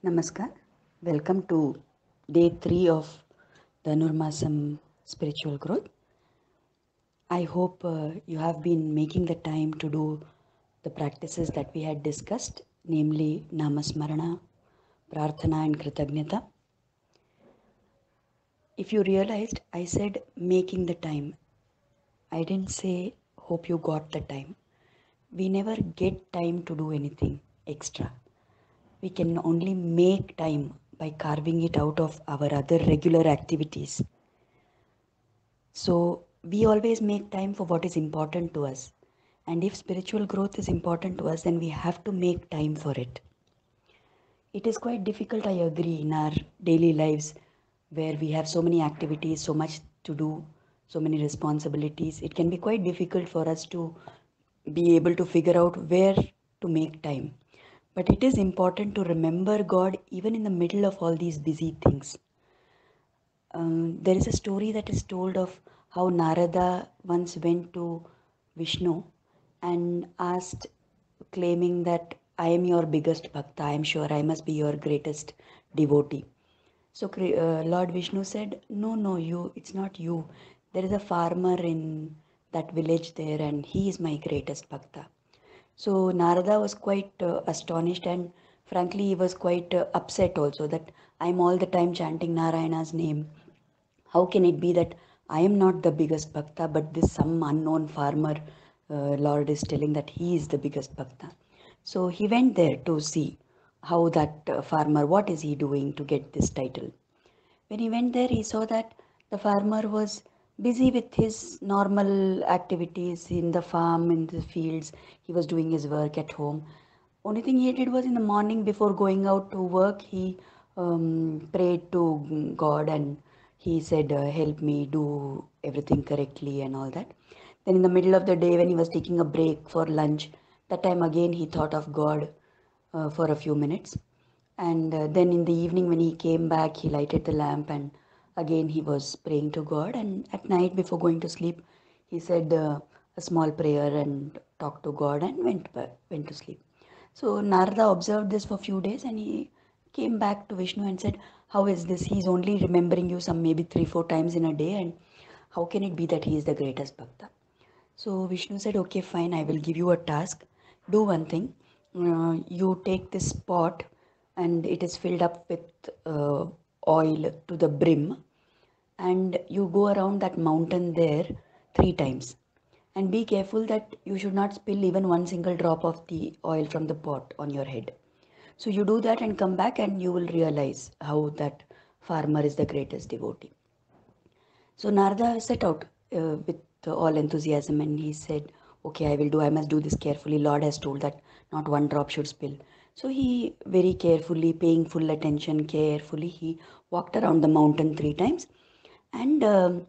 Namaskar. Welcome to day 3 of Dhanurmaasam spiritual growth. I hope you have been making the time to do the practices that we had discussed, namely Namasmarana, Prarthana, and Kritagnyata. If you realized, I said making the time. I didn't say hope you got the time. We never get time to do anything extra. We can only make time by carving it out of our other regular activities. So we always make time for what is important to us. And if spiritual growth is important to us, then we have to make time for it. It is quite difficult, I agree, in our daily lives where we have so many activities, so much to do, so many responsibilities. It can be quite difficult for us to be able to figure out where to make time. But it is important to remember God even in the middle of all these busy things. There is a story that is told of how Narada once went to Vishnu and asked, claiming that I am your biggest bhakta, I am sure I must be your greatest devotee. So Lord Vishnu said, no, no, it's not you. There is a farmer in that village there and he is my greatest bhakta. So Narada was quite astonished, and frankly he was quite upset also that I am all the time chanting Narayana's name. How can it be that I am not the biggest bhakta, but this some unknown farmer Lord is telling that he is the biggest bhakta? So he went there to see how that farmer, what is he doing to get this title. When he went there, he saw that the farmer was busy with his normal activities in the farm, in the fields. He was doing his work at home. Only thing he did was in the morning before going out to work, he prayed to God and he said, help me do everything correctly and all that. Then in the middle of the day when he was taking a break for lunch, that time again he thought of God for a few minutes. And then in the evening when he came back, he lighted the lamp and again he was praying to God. And at night before going to sleep, he said a small prayer and talked to God and went to sleep. So Narada observed this for a few days and he came back to Vishnu and said, how is this? He's only remembering you some maybe 3-4 times in a day, and how can it be that he is the greatest bhakta? So Vishnu said, okay, fine, I will give you a task. Do one thing. You take this pot and it is filled up with oil to the brim, and you go around that mountain there 3 times. And be careful that you should not spill even one single drop of the oil from the pot on your head. So you do that and come back and you will realize how that farmer is the greatest devotee. So Narada set out with all enthusiasm and he said, okay, I must do this carefully. Lord has told that not one drop should spill. So he very carefully, paying full attention, carefully, he walked around the mountain 3 times and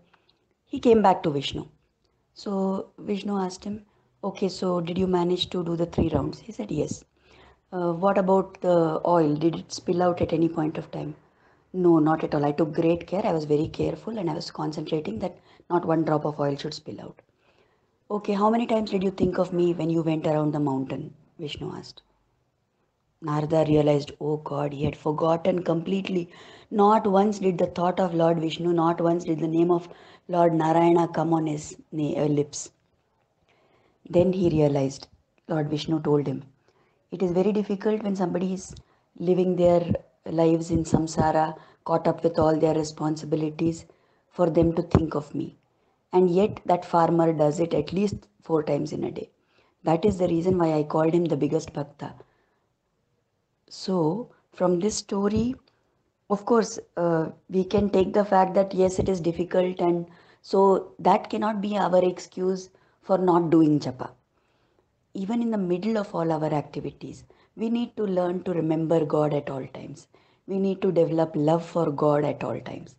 he came back to Vishnu. So Vishnu asked him, okay, so did you manage to do the 3 rounds? He said, yes. What about the oil? Did it spill out at any point of time? No, not at all. I took great care. I was very careful and I was concentrating that not one drop of oil should spill out. Okay, how many times did you think of me when you went around the mountain? Vishnu asked. Narada realized, oh God, he had forgotten completely. Not once did the thought of Lord Vishnu, not once did the name of Lord Narayana come on his lips. Then he realized, Lord Vishnu told him, it is very difficult when somebody is living their lives in samsara, caught up with all their responsibilities, for them to think of me. And yet that farmer does it at least 4 times in a day. That is the reason why I called him the biggest bhakta. So, from this story, of course, we can take the fact that yes, it is difficult, and so that cannot be our excuse for not doing japa. Even in the middle of all our activities, we need to learn to remember God at all times. We need to develop love for God at all times.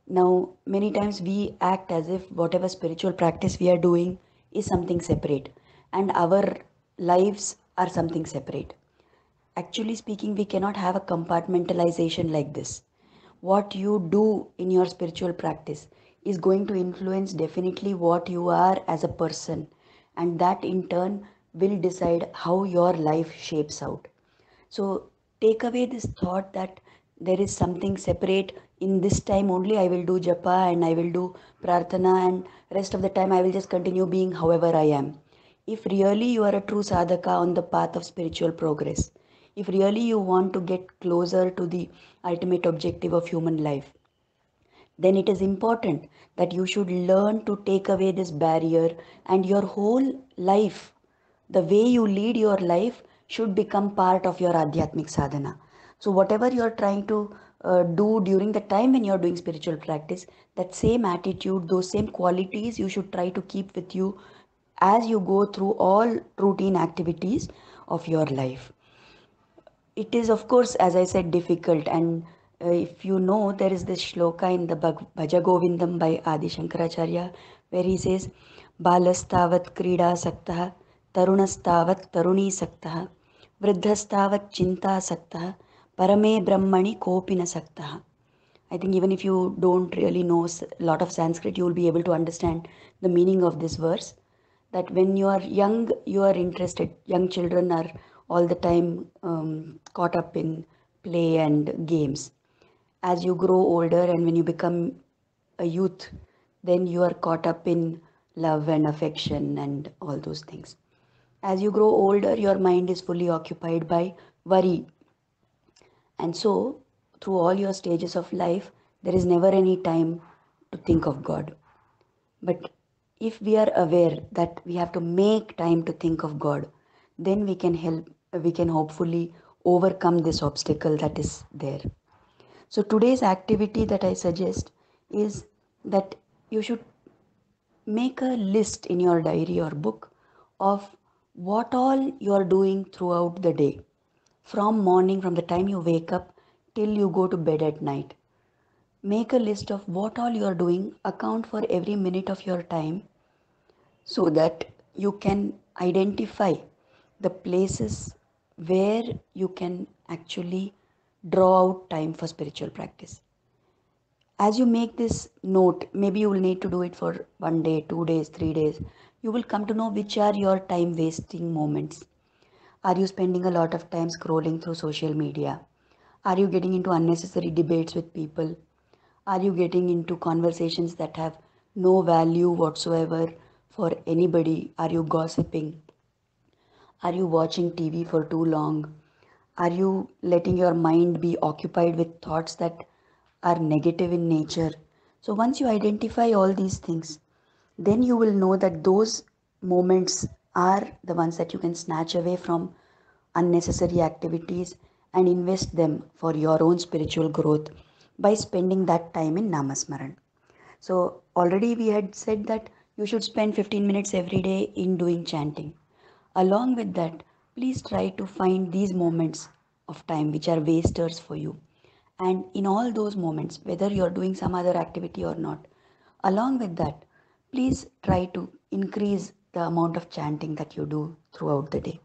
Now, many times we act as if whatever spiritual practice we are doing is something separate and our lives are something separate. Actually speaking, we cannot have a compartmentalization like this. What you do in your spiritual practice is going to influence definitely what you are as a person, and that in turn will decide how your life shapes out. So take away this thought that there is something separate. In this time only I will do japa and I will do prarthana, and rest of the time I will just continue being however I am. If really you are a true sadhaka on the path of spiritual progress, if really you want to get closer to the ultimate objective of human life, then it is important that you should learn to take away this barrier, and your whole life, the way you lead your life, should become part of your adhyatmic sadhana. So, whatever you are trying to do during the time when you are doing spiritual practice, that same attitude, those same qualities, you should try to keep with you as you go through all routine activities of your life. It is, of course, as I said, difficult. And if you know, there is this shloka in the Bhaja Govindam by Adi Shankaracharya, where he says, Balastavat krida saktah, tarunastavat taruni saktah, vriddhastavat chinta saktah, parame brahmani kopina saktah. I think even if you don't really know a lot of Sanskrit, you will be able to understand the meaning of this verse. That when you are young, you are interested. Young children are all the time caught up in play and games. As you grow older and when you become a youth, then you are caught up in love and affection and all those things. As you grow older, your mind is fully occupied by worry. And so, through all your stages of life, there is never any time to think of God. But if we are aware that we have to make time to think of God, then we can hopefully overcome this obstacle that is there. So today's activity that I suggest is that you should make a list in your diary or book of what all you are doing throughout the day. From morning, from the time you wake up till you go to bed at night. Make a list of what all you are doing, account for every minute of your time, so that you can identify the places where you can actually draw out time for spiritual practice. As you make this note, maybe you will need to do it for 1 day, 2 days, 3 days. You will come to know which are your time wasting moments. Are you spending a lot of time scrolling through social media? Are you getting into unnecessary debates with people? Are you getting into conversations that have no value whatsoever for anybody? Are you gossiping? Are you watching TV for too long? Are you letting your mind be occupied with thoughts that are negative in nature? So, once you identify all these things, then you will know that those moments are the ones that you can snatch away from unnecessary activities and invest them for your own spiritual growth by spending that time in Namasmaran. So, already we had said that you should spend 15 minutes every day in doing chanting. Along with that, please try to find these moments of time which are wasters for you. And in all those moments, whether you're doing some other activity or not, along with that, please try to increase the amount of chanting that you do throughout the day.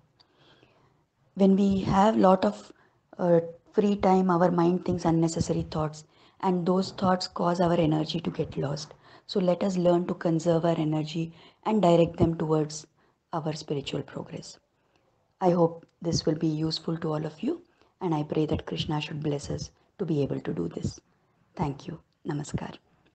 When we have lot of uh, free time, our mind thinks unnecessary thoughts, and those thoughts cause our energy to get lost. So let us learn to conserve our energy and direct them towards our spiritual progress. I hope this will be useful to all of you, and I pray that Krishna should bless us to be able to do this. Thank you. Namaskar.